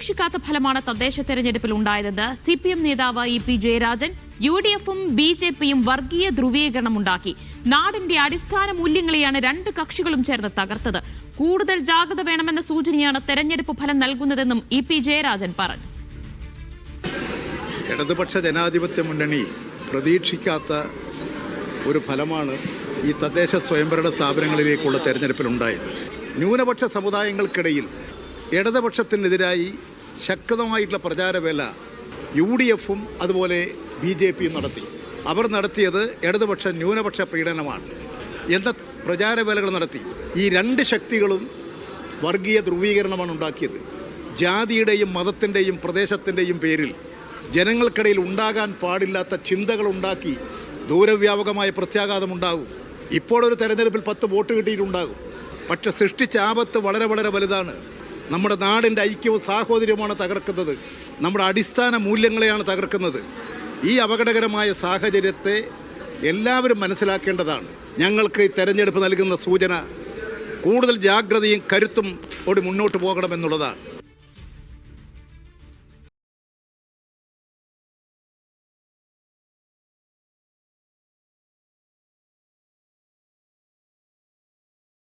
പ്രതീക്ഷിക്കാത്ത ഫലമാണ് തദ്ദേശ തെരഞ്ഞെടുപ്പിൽ ഉണ്ടായതെന്ന് CPM നേതാവ് EP ജയരാജൻ. UDFും BJPയും വർഗീയ ധ്രുവീകരണമുണ്ടാക്കി. നാടിന്റെ അടിസ്ഥാന മൂല്യങ്ങളെയാണ് രണ്ട് കക്ഷികളും ചേർന്ന് തകർത്തത്. കൂടുതൽ ജാഗ്രത വേണമെന്ന സൂചനയാണ് തെരഞ്ഞെടുപ്പ് ഫലം നൽകുന്നതെന്നും EP ജയരാജൻ പറഞ്ഞു. ഇടതുപക്ഷ ജനാധിപത്യ മുന്നണി പ്രതീക്ഷിക്കാത്ത ഒരു ഫലമാണ് ഈ തദ്ദേശ സ്വയംഭരണ സ്ഥാപനങ്ങളിലേക്കുള്ള തെരഞ്ഞെടുപ്പിലുണ്ടായത്. ന്യൂനപക്ഷ സമുദായങ്ങൾക്കിടയിൽ ഇടതുപക്ഷത്തിനെതിരായി ശക്തമായിട്ടുള്ള പ്രചാരവേല UDFും അതുപോലെ BJPയും നടത്തി. അവർ നടത്തിയത് ഇടതുപക്ഷ ന്യൂനപക്ഷ പീഡനമാണ് എന്ന പ്രചാരവേലകൾ നടത്തി. ഈ രണ്ട് ശക്തികളും വർഗീയ ധ്രുവീകരണമാണ് ഉണ്ടാക്കിയത്. ജാതിയുടെയും മതത്തിൻ്റെയും പ്രദേശത്തിൻ്റെയും പേരിൽ ജനങ്ങൾക്കിടയിൽ ഉണ്ടാകാൻ പാടില്ലാത്ത ചിന്തകളുണ്ടാക്കി ദൂരവ്യാപകമായ പ്രത്യാഘാതമുണ്ടാകും. ഇപ്പോഴൊരു തെരഞ്ഞെടുപ്പിൽ 10 വോട്ട് കിട്ടിയിട്ടുണ്ടാകും. പക്ഷെ സൃഷ്ടിച്ച ആപത്ത് വളരെ വളരെ വലുതാണ്. നമ്മുടെ നാടിൻ്റെ ഐക്യവും സാഹോദര്യവുമാണ് തകർക്കുന്നത്. നമ്മുടെ അടിസ്ഥാന മൂല്യങ്ങളെയാണ് തകർക്കുന്നത്. ഈ അപകടകരമായ സാഹചര്യത്തെ എല്ലാവരും മനസ്സിലാക്കേണ്ടതാണ്. ഞങ്ങൾക്ക് ഈ തെരഞ്ഞെടുപ്പ് നൽകുന്ന സൂചന കൂടുതൽ ജാഗ്രതയും കരുത്തും ഓടി മുന്നോട്ട് പോകണമെന്നുള്ളതാണ്.